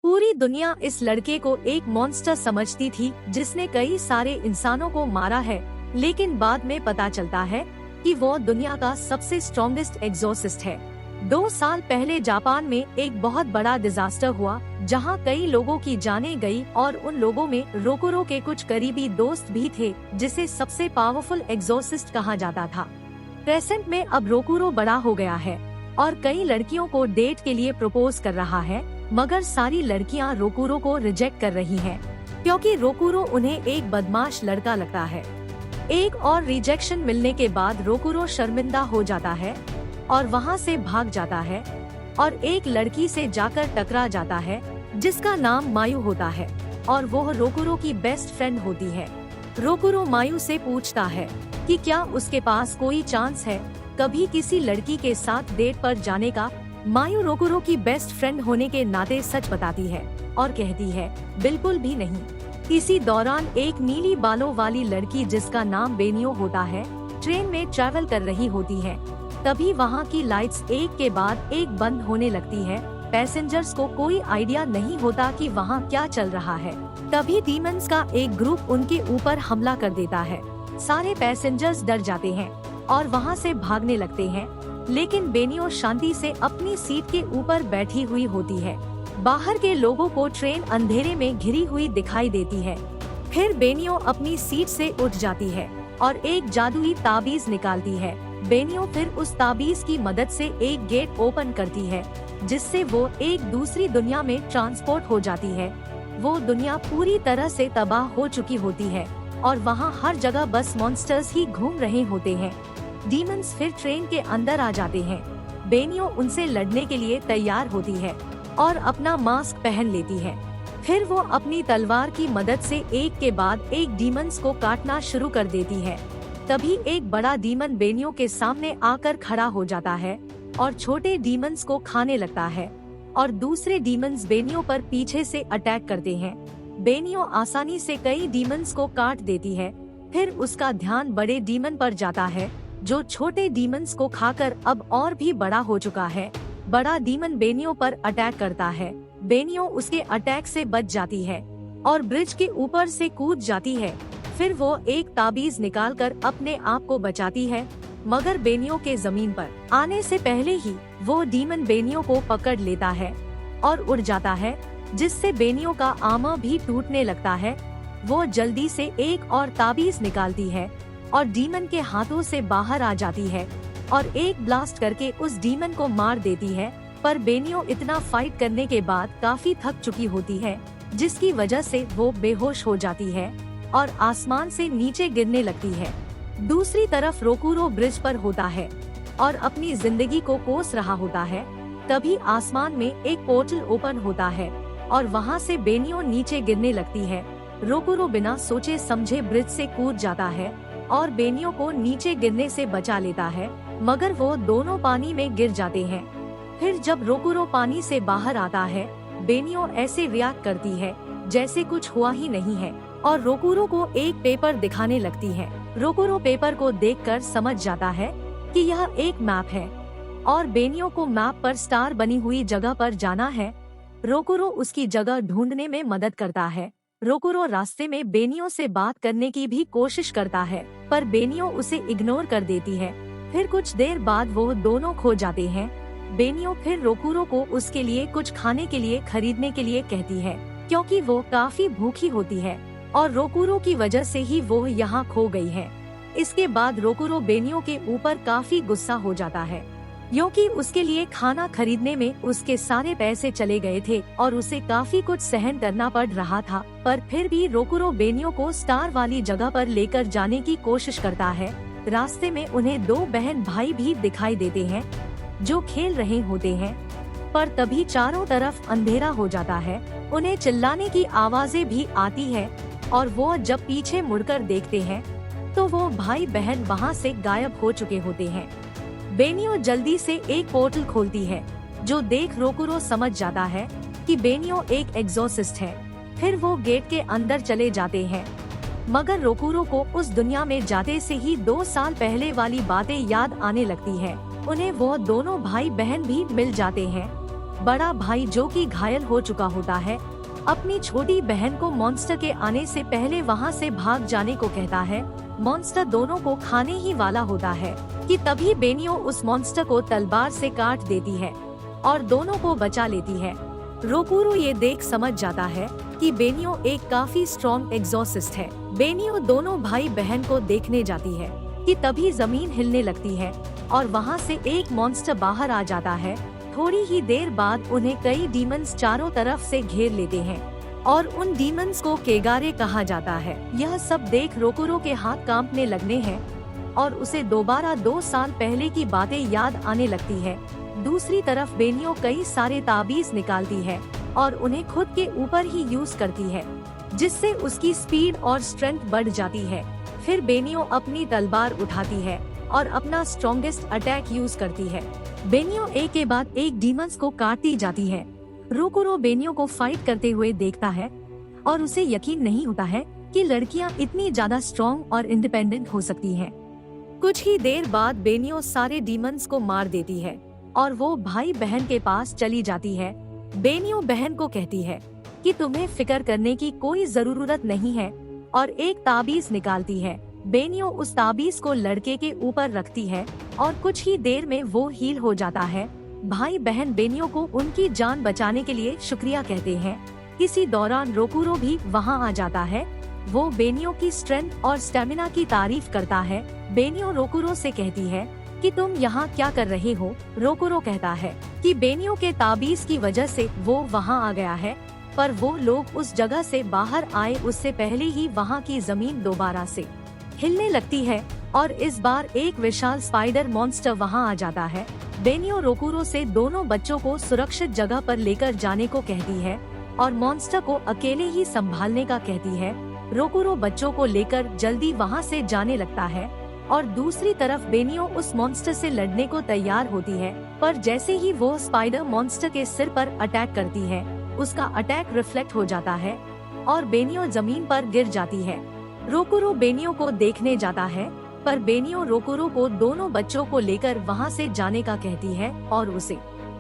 पूरी दुनिया इस लड़के को एक मॉन्स्टर समझती थी जिसने कई सारे इंसानों को मारा है, लेकिन बाद में पता चलता है कि वो दुनिया का सबसे स्ट्रॉन्गेस्ट एग्जॉर्सिस्ट है। 2 साल पहले जापान में एक बहुत बड़ा डिजास्टर हुआ जहां कई लोगों की जानें गई और उन लोगों में रोकुरो के कुछ करीबी दोस्त भी थे जिसे सबसे पावरफुल एग्जॉर्सिस्ट कहा जाता था। प्रेजेंट में अब रोकुरो बड़ा हो गया है और कई लड़कियों को डेट के लिए प्रपोज कर रहा है, मगर सारी लड़कियां रोकुरो को रिजेक्ट कर रही हैं, क्योंकि रोकुरो उन्हें एक बदमाश लड़का लगता है। एक और रिजेक्शन मिलने के बाद रोकुरो शर्मिंदा हो जाता है और वहां से भाग जाता है और एक लड़की से जाकर टकरा जाता है जिसका नाम मायू होता है और वो रोकुरो की बेस्ट फ्रेंड होती है। रोकुरो मायू से पूछता है कि क्या उसके पास कोई चांस है कभी किसी लड़की के साथ डेट पर जाने का। मायू रोकुरो की बेस्ट फ्रेंड होने के नाते सच बताती है और कहती है बिल्कुल भी नहीं। इसी दौरान एक नीली बालों वाली लड़की जिसका नाम बेनियो होता है ट्रेन में ट्रैवल कर रही होती है। तभी वहाँ की लाइट्स एक के बाद एक बंद होने लगती है। पैसेंजर्स को कोई आइडिया नहीं होता कि वहाँ क्या चल रहा है। तभी डीमंस का एक ग्रुप उनके ऊपर हमला कर देता है। सारे पैसेंजर्स डर जाते हैं और वहाँ से भागने लगते हैं, लेकिन बेनियो शांति से अपनी सीट के ऊपर बैठी हुई होती है। बाहर के लोगों को ट्रेन अंधेरे में घिरी हुई दिखाई देती है। फिर बेनियो अपनी सीट से उठ जाती है और एक जादुई ताबीज निकालती है। बेनियो फिर उस ताबीज की मदद से एक गेट ओपन करती है जिससे वो एक दूसरी दुनिया में ट्रांसपोर्ट हो जाती है। वो दुनिया पूरी तरह से तबाह हो चुकी होती है और वहाँ हर जगह बस मॉन्स्टर्स ही घूम रहे होते हैं। डीमंस फिर ट्रेन के अंदर आ जाते हैं। बेनियो उनसे लड़ने के लिए तैयार होती है और अपना मास्क पहन लेती है। फिर वो अपनी तलवार की मदद से एक के बाद एक डीमंस को काटना शुरू कर देती है। तभी एक बड़ा डीमन बेनियो के सामने आकर खड़ा हो जाता है और छोटे डीमंस को खाने लगता है और दूसरे डीमंस बेनियो पर पीछे से अटैक करते हैं। बेनियो आसानी से कई डीमंस को काट देती है। फिर उसका ध्यान बड़े डीमन पर जाता है जो छोटे डीमंस को खाकर अब और भी बड़ा हो चुका है। बड़ा डीमन बेनियो पर अटैक करता है। बेनियो उसके अटैक से बच जाती है और ब्रिज के ऊपर से कूद जाती है। फिर वो एक ताबीज निकालकर अपने आप को बचाती है, मगर बेनियो के जमीन पर आने से पहले ही वो डीमन बेनियो को पकड़ लेता है और उड़ जाता है, जिससे बेनियो का आर्मर भी टूटने लगता है। वो जल्दी से एक और ताबीज निकालती है और डीमन के हाथों से बाहर आ जाती है और एक ब्लास्ट करके उस डीमन को मार देती है। पर बेनियो इतना फाइट करने के बाद काफी थक चुकी होती है, जिसकी वजह से वो बेहोश हो जाती है और आसमान से नीचे गिरने लगती है। दूसरी तरफ रोकुरो ब्रिज पर होता है और अपनी जिंदगी को कोस रहा होता है। तभी आसमान में एक पोर्टल ओपन होता है और वहाँ से बेनियो नीचे गिरने लगती है। रोकुरो बिना सोचे समझे ब्रिज से कूद जाता है और बेनियो को नीचे गिरने से बचा लेता है, मगर वो दोनों पानी में गिर जाते हैं। फिर जब रोकुरो पानी से बाहर आता है, बेनियो ऐसे रिएक्ट करती है जैसे कुछ हुआ ही नहीं है और रोकुरो को एक पेपर दिखाने लगती है। रोकुरो पेपर को देखकर समझ जाता है कि यह एक मैप है और बेनियो को मैप पर स्टार बनी हुई जगह पर जाना है। रोकुरो उसकी जगह ढूंढने में मदद करता है। रोकुरो रास्ते में बेनियो से बात करने की भी कोशिश करता है, पर बेनियो उसे इग्नोर कर देती है। फिर कुछ देर बाद वो दोनों खो जाते हैं। बेनियो फिर रोकुरो को उसके लिए कुछ खाने के लिए खरीदने के लिए कहती है, क्योंकि वो काफी भूखी होती है और रोकुरो की वजह से ही वो यहाँ खो गई है। इसके बाद रोकुरो बेनियो के ऊपर काफी गुस्सा हो जाता है, क्योंकि उसके लिए खाना खरीदने में उसके सारे पैसे चले गए थे और उसे काफी कुछ सहन करना पड़ रहा था। पर फिर भी रोकुरो बेनियो को स्टार वाली जगह पर लेकर जाने की कोशिश करता है। रास्ते में उन्हें 2 बहन भाई भी दिखाई देते हैं जो खेल रहे होते हैं, पर तभी चारों तरफ अंधेरा हो जाता है। उन्हें चिल्लाने की आवाजें भी आती है और वो जब पीछे मुड़कर देखते हैं तो वो भाई बहन वहाँ से गायब हो चुके होते हैं। बेनियो जल्दी से एक पोर्टल खोलती है, जो देख रोकुरो समझ जाता है कि बेनियो एक एग्जॉर्सिस्ट है। फिर वो गेट के अंदर चले जाते हैं, मगर रोकुरो को उस दुनिया में जाते से ही 2 साल पहले वाली बातें याद आने लगती है। उन्हें वो दोनों भाई बहन भी मिल जाते हैं। बड़ा भाई जो कि घायल हो चुका होता है, अपनी छोटी बहन को मॉन्स्टर के आने से पहले वहां से भाग जाने को कहता है। मॉन्स्टर दोनों को खाने ही वाला होता है कि तभी बेनियो उस मॉन्स्टर को तलवार से काट देती है और दोनों को बचा लेती है। रोकुरो ये देख समझ जाता है कि बेनियो एक काफी स्ट्रॉन्ग एग्जॉर्सिस्ट है। बेनियो दोनों भाई बहन को देखने जाती है कि तभी जमीन हिलने लगती है और वहाँ से एक मॉन्स्टर बाहर आ जाता है। थोड़ी ही देर बाद उन्हें कई डीमंस चारों तरफ से घेर लेते हैं और उन डीमंस को केगारे कहा जाता है। यह सब देख रोकुरो के हाथ कांपने लगने हैं और उसे दोबारा 2 साल पहले की बातें याद आने लगती है। दूसरी तरफ बेनियो कई सारे ताबीज निकालती है और उन्हें खुद के ऊपर ही यूज करती है, जिससे उसकी स्पीड और स्ट्रेंथ बढ़ जाती है। फिर बेनियो अपनी तलवार उठाती है और अपना स्ट्रॉन्गेस्ट अटैक यूज करती है। बेनियो एक के बाद एक डीमंस को काटती जाती है। रोकुरो बेनियो को फाइट करते हुए देखता है और उसे यकीन नहीं होता है कि लड़कियां इतनी ज्यादा स्ट्रॉन्ग और इंडिपेंडेंट हो सकती हैं। कुछ ही देर बाद बेनियो सारे डीमंस को मार देती है और वो भाई बहन के पास चली जाती है। बेनियो बहन को कहती है कि तुम्हें फिक्र करने की कोई जरूरत नहीं है और एक ताबीज निकालती है। बेनियो उस ताबीज को लड़के के ऊपर रखती है और कुछ ही देर में वो हील हो जाता है। भाई बहन बेनियो को उनकी जान बचाने के लिए शुक्रिया कहते हैं। इसी दौरान रोकुरो भी वहाँ आ जाता है। वो बेनियो की स्ट्रेंथ और स्टेमिना की तारीफ करता है। बेनियो रोकुरो से कहती है कि तुम यहाँ क्या कर रहे हो। रोकुरो कहता है कि बेनियो के ताबीज की वजह से वो वहाँ आ गया है, पर वो लोग उस जगह से बाहर आए उससे पहले ही वहाँ की जमीन दोबारा से हिलने लगती है और इस बार एक विशाल स्पाइडर मॉन्स्टर वहाँ आ जाता है। बेनियो रोकुरो से दोनों बच्चों को सुरक्षित जगह पर लेकर जाने को कहती है और मॉन्स्टर को अकेले ही संभालने का कहती है। रोकुरो बच्चों को लेकर जल्दी वहाँ से जाने लगता है और दूसरी तरफ बेनियो उस मॉन्स्टर से लड़ने को तैयार होती है, पर जैसे ही वो स्पाइडर मॉन्स्टर के सिर पर अटैक करती है, उसका अटैक रिफ्लेक्ट हो जाता है और बेनियो जमीन पर गिर जाती है। रोकुरो बेनियो को देखने जाता है, पर बेनियो रोकुरो को दोनों बच्चों को लेकर वहाँ से जाने का कहती है और उसे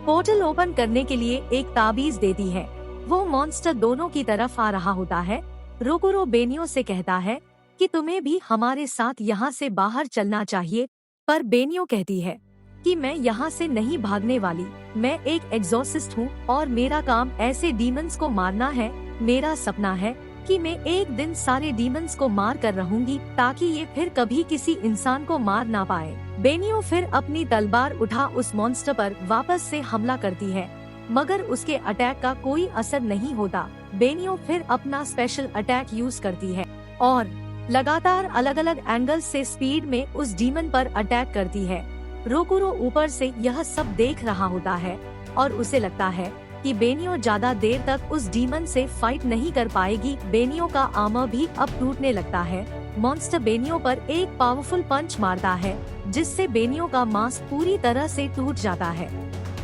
पोर्टल ओपन करने के लिए एक ताबीज देती है। वो मॉन्स्टर दोनों की तरफ आ रहा होता है। रोकुरो बेनियो से कहता है कि तुम्हें भी हमारे साथ यहाँ से बाहर चलना चाहिए, पर बेनियो कहती है कि मैं यहाँ से नहीं भागने वाली। मैं एक एग्जॉर्सिस्ट हूँ और मेरा काम ऐसे डीमंस को मारना है। मेरा सपना है कि मैं एक दिन सारे डीमंस को मार कर रहूंगी ताकि ये फिर कभी किसी इंसान को मार ना पाए। बेनियो फिर अपनी तलवार उठा उस मॉन्स्टर पर वापस से हमला करती है, मगर उसके अटैक का कोई असर नहीं होता। बेनियो फिर अपना स्पेशल अटैक यूज करती है और लगातार अलग अलग एंगल से स्पीड में उस डीमन पर अटैक करती है। रोकुरो ऊपर से यह सब देख रहा होता है और उसे लगता है कि बेनियो ज्यादा देर तक उस डीमन से फाइट नहीं कर पाएगी। बेनियो का आर्मर भी अब टूटने लगता है। मॉन्स्टर बेनियो पर एक पावरफुल पंच मारता है, जिससे बेनियो का मांस पूरी तरह से टूट जाता है,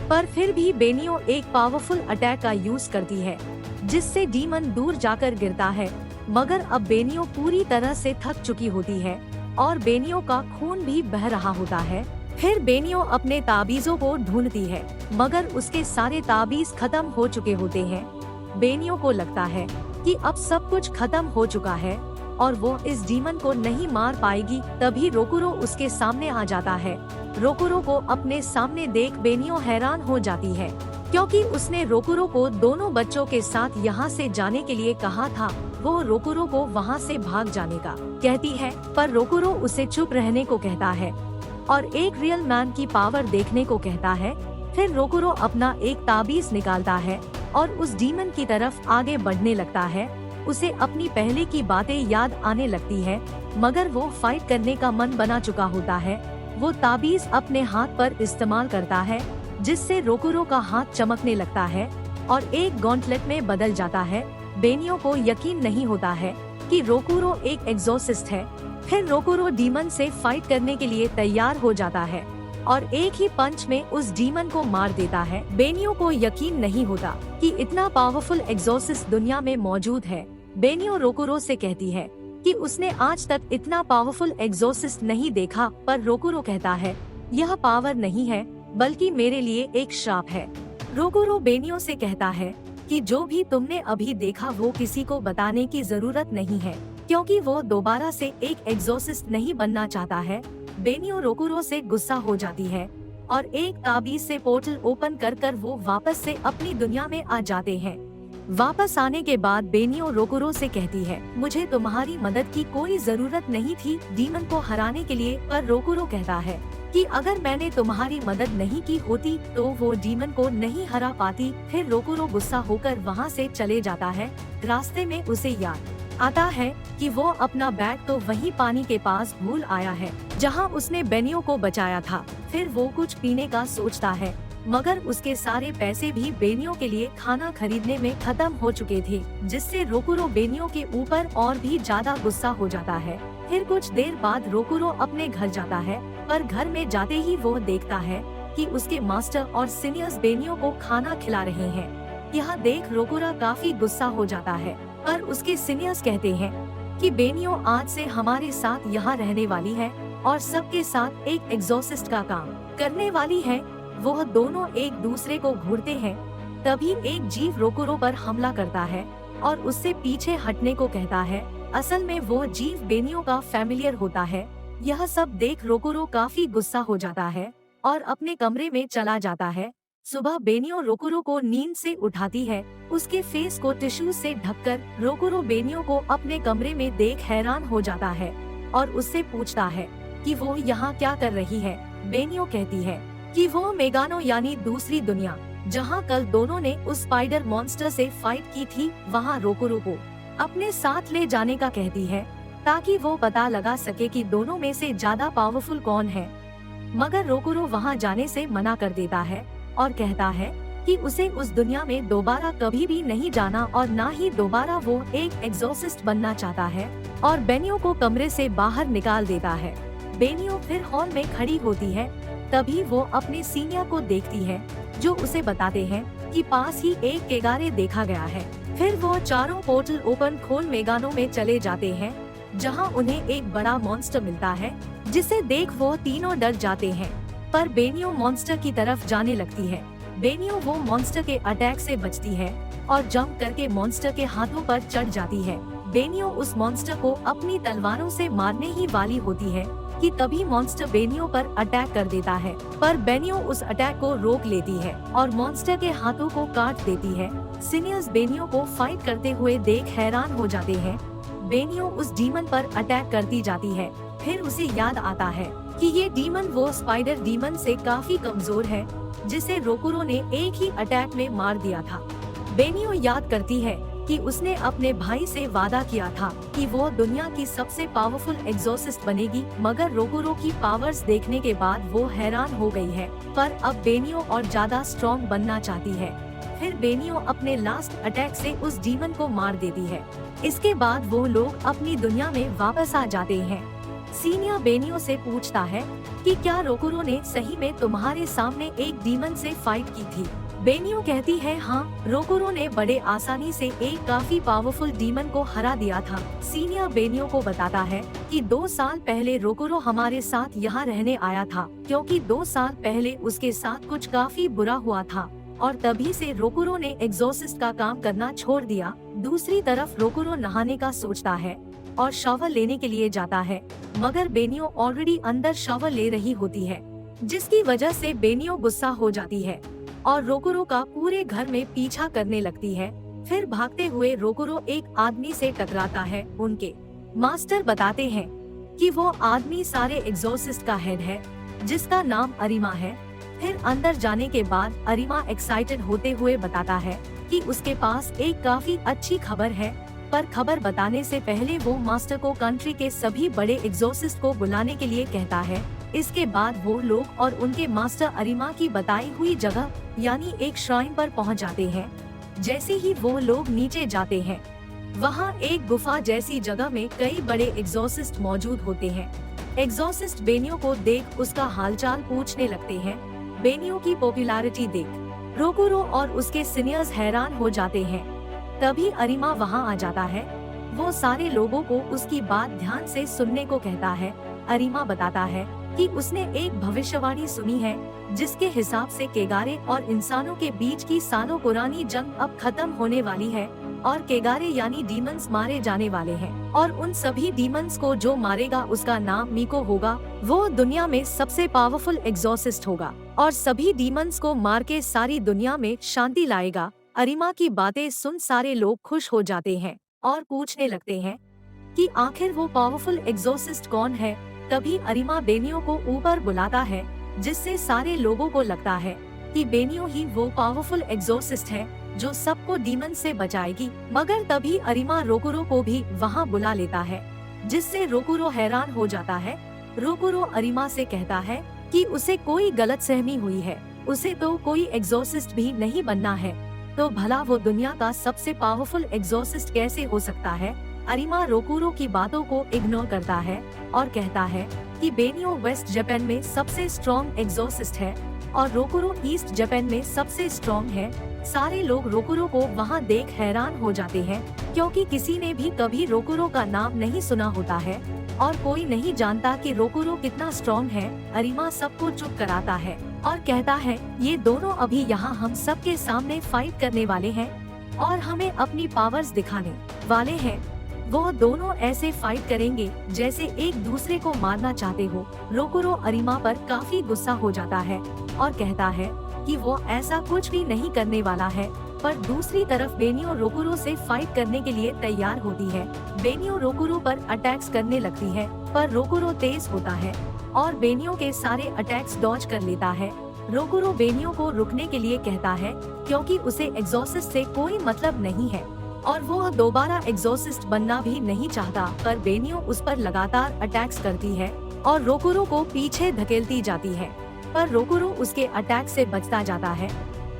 पर फिर भी बेनियो एक पावरफुल अटैक का यूज करती है, जिससे डीमन दूर जाकर गिरता है। मगर अब बेनियो पूरी तरह से थक चुकी होती है और बेनियो का खून भी बह रहा होता है। फिर बेनियो अपने ताबीजों को ढूंढती है, मगर उसके सारे ताबीज खत्म हो चुके होते हैं। बेनियो को लगता है कि अब सब कुछ खत्म हो चुका है और वो इस डीमन को नहीं मार पाएगी। तभी रोकुरो उसके सामने आ जाता है। रोकुरो को अपने सामने देख बेनियो हैरान हो जाती है, क्योंकि उसने रोकुरो को दोनों बच्चों के साथ यहाँ से जाने के लिए कहा था। वो रोकुरो को वहाँ से भाग जाने का कहती है, पर रोकुरो उसे चुप रहने को कहता है और एक रियल मैन की पावर देखने को कहता है। फिर रोकुरो अपना एक ताबीज निकालता है और उस डीमन की तरफ आगे बढ़ने लगता है। उसे अपनी पहले की बातें याद आने लगती है, मगर वो फाइट करने का मन बना चुका होता है। वो ताबीज अपने हाथ पर इस्तेमाल करता है, जिससे रोकुरो का हाथ चमकने लगता है और एक गॉन्टलेट में बदल जाता है। बेनियो को यकीन नहीं होता है कि रोकुरो एक एग्जॉर्सिस्ट है। फिर रोकुरो डीमन से फाइट करने के लिए तैयार हो जाता है और एक ही पंच में उस डीमन को मार देता है। बेनियो को यकीन नहीं होता कि इतना पावरफुल एग्जॉर्सिस्ट दुनिया में मौजूद है। बेनियो रोकुरो से कहती है कि उसने आज तक इतना पावरफुल एग्जॉर्सिस्ट नहीं देखा, पर रोकुरो कहता है यह पावर नहीं है, बल्कि मेरे लिए एक श्राप है। रोकुरो बेनियो से कहता है कि जो भी तुमने अभी देखा वो किसी को बताने की जरूरत नहीं है, क्योंकि वो दोबारा से एक एग्जॉर्सिस्ट नहीं बनना चाहता है। बेनियो रोकुरो से गुस्सा हो जाती है और एक ताबीज से पोर्टल ओपन कर वो वापस से अपनी दुनिया में आ जाते हैं। वापस आने के बाद बेनियो रोकुरो से कहती है, मुझे तुम्हारी मदद की कोई जरूरत नहीं थी डीमन को हराने के लिए। पर रोकुरो कहता है कि अगर मैंने तुम्हारी मदद नहीं की होती तो वो डीमन को नहीं हरा पाती। फिर रोकुरो गुस्सा होकर वहाँ से चले जाता है। रास्ते में उसे याद आता है कि वो अपना बैग तो वहीं पानी के पास भूल आया है जहाँ उसने बेनियो को बचाया था। फिर वो कुछ पीने का सोचता है, मगर उसके सारे पैसे भी बेनियो के लिए खाना खरीदने में खत्म हो चुके थे, जिससे रोकुरो बेनियो के ऊपर और भी ज्यादा गुस्सा हो जाता है। फिर कुछ देर बाद रोकुरो अपने घर जाता है, पर घर में जाते ही वो देखता है कि उसके मास्टर और सीनियर्स बेनियो को खाना खिला रहे हैं। यह देख रोकुरो काफी गुस्सा हो जाता है, पर उसके सीनियर्स कहते हैं कि बेनियो आज से हमारे साथ यहाँ रहने वाली है और सबके साथ एक एग्जॉर्सिस्ट का काम करने वाली है। वो दोनों एक दूसरे को घूरते हैं। तभी एक जीव रोकुरो पर हमला करता है और उससे पीछे हटने को कहता है। असल में वो जीव बेनियो का फैमिलियर होता है। यह सब देख रोकुरो काफी गुस्सा हो जाता है और अपने कमरे में चला जाता है। सुबह बेनियो रोकुरो को नींद से उठाती है। उसके फेस को टिश्यू से ढककर रोकुरो बेनियो को अपने कमरे में देख हैरान हो जाता है और उससे पूछता है कि वो यहाँ क्या कर रही है। बेनियो कहती है कि वो मेगानो यानी दूसरी दुनिया, जहाँ कल दोनों ने उस स्पाइडर मॉन्स्टर से फाइट की थी, वहाँ रोकुरो को अपने साथ ले जाने का कहती है ताकि वो पता लगा सके कि दोनों में से ज्यादा पावरफुल कौन है। मगर रोकुरो वहाँ जाने से मना कर देता है और कहता है कि उसे उस दुनिया में दोबारा कभी भी नहीं जाना और ना ही दोबारा वो एक एग्जॉर्सिस्ट बनना चाहता है, और बेनियो को कमरे से बाहर निकाल देता है। बेनियो फिर हॉल में खड़ी होती है। तभी वो अपने सीनियर को देखती है जो उसे बताते हैं कि पास ही एक केगारे देखा गया है। फिर वो चारों पोर्टल ओपन खोल मेगानो में चले जाते हैं, जहां उन्हें एक बड़ा मॉन्स्टर मिलता है, जिसे देख वो तीनों डर जाते हैं। पर बेनियो मॉन्स्टर की तरफ जाने लगती है। बेनियो वो मॉन्स्टर के अटैक से बचती है और जंप करके मॉन्स्टर के हाथों पर चढ़ जाती है। बेनियो उस मॉन्स्टर को अपनी तलवारों से मारने ही वाली होती है कि तभी मॉन्स्टर बेनियो पर अटैक कर देता है, पर बेनियो उस अटैक को रोक लेती है और मॉन्स्टर के हाथों को काट देती है। सीनियर्स बेनियो को फाइट करते हुए देख हैरान हो जाते हैं। बेनियो उस डीमन पर अटैक करती जाती है। फिर उसे याद आता है कि ये डीमन वो स्पाइडर डीमन से काफी कमजोर है, जिसे रोकुरो ने एक ही अटैक में मार दिया था। बेनियो याद करती है कि उसने अपने भाई से वादा किया था कि वो दुनिया की सबसे पावरफुल एग्जॉर्सिस्ट बनेगी, मगर रोकुरो की पावर्स देखने के बाद वो हैरान हो गई है। पर अब बेनियो और ज्यादा स्ट्रॉन्ग बनना चाहती है। फिर बेनियो अपने लास्ट अटैक से उस डीमन को मार देती है। इसके बाद वो लोग अपनी दुनिया में वापस आ जाते हैं। सीनियर बेनियो से पूछता है कि क्या रोकुरो ने सही में तुम्हारे सामने एक डीमन से फाइट की थी। बेनियो कहती है हाँ, रोकुरो ने बड़े आसानी से एक काफी पावरफुल डीमन को हरा दिया था। सीनियर बेनियो को बताता है कि 2 साल पहले रोकुरो हमारे साथ यहाँ रहने आया था, क्योंकि 2 साल पहले उसके साथ कुछ काफी बुरा हुआ था और तभी से रोकुरो ने एग्जॉर्सिस्ट का काम करना छोड़ दिया। दूसरी तरफ रोकुरो नहाने का सोचता है और शॉवर लेने के लिए जाता है, मगर बेनियो ऑलरेडी अंदर शॉवर ले रही होती है, जिसकी वजह से बेनियो गुस्सा हो जाती है और रोकुरो का पूरे घर में पीछा करने लगती है। फिर भागते हुए रोकुरो एक आदमी से टकराता है। उनके मास्टर बताते हैं कि वो आदमी सारे एग्जॉर्सिस्ट का हेड है, जिसका नाम अरिमा है। फिर अंदर जाने के बाद अरिमा एक्साइटेड होते हुए बताता है कि उसके पास एक काफी अच्छी खबर है, पर खबर बताने से पहले वो मास्टर को कंट्री के सभी बड़े एग्जॉर्सिस्ट को बुलाने के लिए कहता है। इसके बाद वो लोग और उनके मास्टर अरिमा की बताई हुई जगह यानी एक श्राइन पर पहुंच जाते हैं। जैसे ही वो लोग नीचे जाते हैं, वहाँ एक गुफा जैसी जगह में कई बड़े एग्जॉर्सिस्ट मौजूद होते हैं। एग्जॉर्सिस्ट बेनियो को देख उसका हालचाल पूछने लगते हैं। बेनियो की पॉपुलैरिटी देख रोकुरो और उसके सीनियर्स हैरान हो जाते हैं। तभी अरिमा वहाँ आ जाता है। वो सारे लोगों को उसकी बात ध्यान से सुनने को कहता है। अरिमा बताता है कि उसने एक भविष्यवाणी सुनी है जिसके हिसाब से केगारे और इंसानों के बीच की सालों पुरानी जंग अब खत्म होने वाली है और केगारे यानी डीमंस मारे जाने वाले हैं और उन सभी डीमंस को जो मारेगा उसका नाम मीको होगा। वो दुनिया में सबसे पावरफुल एग्जॉर्सिस्ट होगा और सभी डीमंस को मार के सारी दुनिया में शांति लाएगा। अरिमा की बातें सुन सारे लोग खुश हो जाते हैं और पूछने लगते हैं कि आखिर वो पावरफुल एग्जॉर्सिस्ट कौन है। तभी अरिमा बेनियो को ऊपर बुलाता है जिससे सारे लोगों को लगता है कि बेनियो ही वो पावरफुल एग्जॉर्सिस्ट है जो सबको डीमन से बचाएगी। मगर तभी अरिमा रोकुरो को भी वहाँ बुला लेता है जिससे रोकुरो हैरान हो जाता है। रोकुरो अरिमा से कहता है कि उसे कोई गलतफहमी हुई है, उसे तो कोई एग्जॉर्सिस्ट भी नहीं बनना है, तो भला वो दुनिया का सबसे पावरफुल एग्जॉर्सिस्ट कैसे हो सकता है। अरिमा रोकुरो की बातों को इग्नोर करता है और कहता है कि बेनियो वेस्ट जापान में सबसे स्ट्रॉन्ग एग्जॉर्सिस्ट है और रोकुरो ईस्ट जापान में सबसे स्ट्रॉन्ग है। सारे लोग रोकुरो को वहाँ देख हैरान हो जाते हैं क्योंकि किसी ने भी कभी रोकुरो का नाम नहीं सुना होता है और कोई नहीं जानता कि रोकुरो कितना स्ट्रॉन्ग है। अरिमा सबको चुप कराता है और कहता है ये दोनों अभी यहाँ हम सबके सामने फाइट करने वाले हैं और हमें अपनी पावर्स दिखाने वाले हैं। वो दोनों ऐसे फाइट करेंगे जैसे एक दूसरे को मारना चाहते हो। रोकुरो अरिमा पर काफी गुस्सा हो जाता है और कहता है कि वो ऐसा कुछ भी नहीं करने वाला है। पर दूसरी तरफ बेनियो रोकुरो से फाइट करने के लिए तैयार होती है। बेनियो रोकुरो पर अटैक्स करने लगती है पर रोकुरो तेज होता है और बेनियो के सारे अटैक्स डॉज कर लेता है। रोकुरो बेनियो को रुकने के लिए कहता है क्योंकि उसे एग्जॉर्सिस्ट से कोई मतलब नहीं है और वो दोबारा एग्जॉर्सिस्ट बनना भी नहीं चाहता। पर बेनियो उस पर लगातार अटैक्स करती है और रोकुरो को पीछे धकेलती जाती है पर रोकुरो उसके अटैक से बचता जाता है।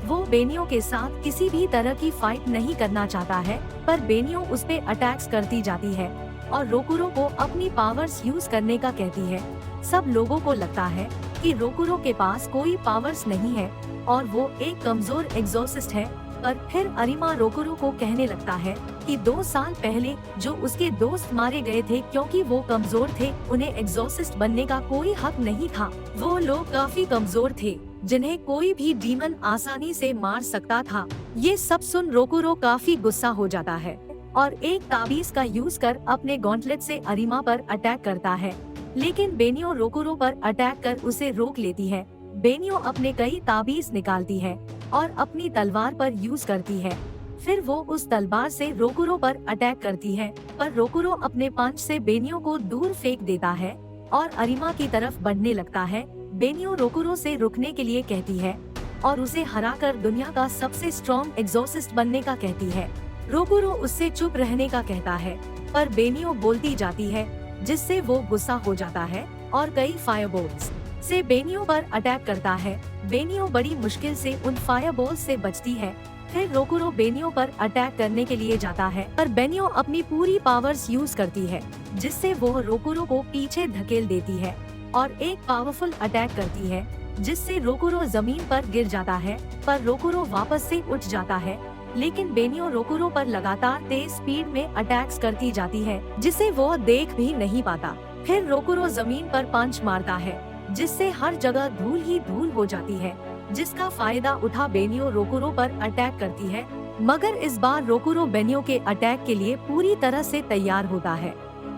वो बेनियो के साथ किसी भी तरह की फाइट नहीं करना चाहता है पर बेनियो उस पे अटैक्स करती जाती है और रोकुरो को अपनी पावर्स यूज करने का कहती है। सब लोगों को लगता है कि रोकुरो के पास कोई पावर्स नहीं है और वो एक कमजोर एग्जॉर्सिस्ट है। पर फिर अरिमा रोकुरो को कहने लगता है कि 2 साल पहले जो उसके दोस्त मारे गए थे क्योंकि वो कमजोर थे, उन्हें एग्जॉर्सिस्ट बनने का कोई हक नहीं था। वो लोग काफी कमजोर थे जिन्हें कोई भी डीमन आसानी से मार सकता था। ये सब सुन रोकुरो काफी गुस्सा हो जाता है और एक ताबीज का यूज कर अपने गॉन्टलेट से अरिमा पर अटैक करता है, लेकिन बेनियो रोकुरो पर अटैक कर उसे रोक लेती है। बेनियो अपने कई ताबीज निकालती है और अपनी तलवार पर यूज करती है। फिर वो उस तलवार से रोकुरो पर अटैक करती है पर रोकुरो अपने पंच से बेनियो को दूर फेंक देता है और अरिमा की तरफ बढ़ने लगता है। बेनियो रोकुरो से रुकने के लिए कहती है और उसे हराकर दुनिया का सबसे स्ट्रॉन्ग एग्जॉर्सिस्ट बनने का कहती है। रोकुरो उससे चुप रहने का कहता है पर बेनियो बोलती जाती है जिससे वो गुस्सा हो जाता है और कई फायरबॉल्स से बेनियो पर अटैक करता है। बेनियो बड़ी मुश्किल से उन फायरबॉल्स से बचती है। फिर रोकुरो बेनियो पर अटैक करने के लिए जाता है पर बेनियो अपनी पूरी पावर्स यूज करती है जिससे वो रोकुरो को पीछे धकेल देती है और एक पावरफुल अटैक करती है जिससे रोकुरो जमीन पर गिर जाता है पर रोकुरो वापस से उठ जाता है। लेकिन बेनियो रोकुरो पर लगातार तेज स्पीड में अटैक्स करती जाती है जिसे वो देख भी नहीं पाता। फिर रोकुरो जमीन पर पंच मारता है जिससे हर जगह धूल ही धूल हो जाती है, जिसका फायदा उठा बेनियो रोकुरो पर अटैक करती है। मगर इस बार रोकुरो बेनियो के अटैक के लिए पूरी तरह से तैयार होता है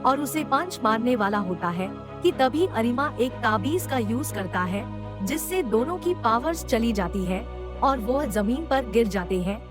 और उसे पंच मारने वाला होता है कि तभी अरिमा एक ताबीज का यूज करता है जिससे दोनों की पावर्स चली जाती है और वो जमीन पर गिर जाते हैं।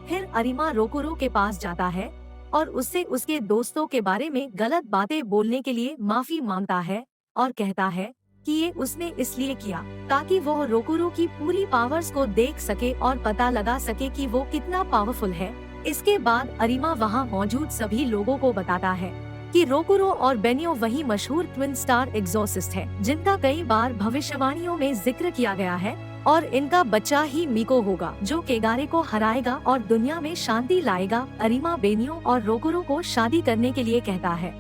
फिर अरिमा रोकुरो के पास जाता है और उससे उसके दोस्तों के बारे में गलत बातें बोलने के लिए माफी मांगता है और कहता है कि ये उसने इसलिए किया ताकि वो रोकुरो की पूरी पावर्स को देख सके और पता लगा सके कि वो कितना पावरफुल है। इसके बाद अरिमा वहाँ मौजूद सभी लोगों को बताता है कि रोकुरो और बेनियो वही मशहूर ट्विन स्टार एग्जॉर्सिस्ट है जिनका कई बार भविष्यवाणियों में जिक्र किया गया है और इनका बच्चा ही मीको होगा जो केगारे को हराएगा और दुनिया में शांति लाएगा। अरिमा बेनियो और रोकुरो को शादी करने के लिए कहता है।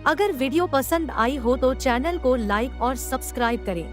अगर वीडियो पसंद आई हो तो चैनल को लाइक और सब्सक्राइब करें।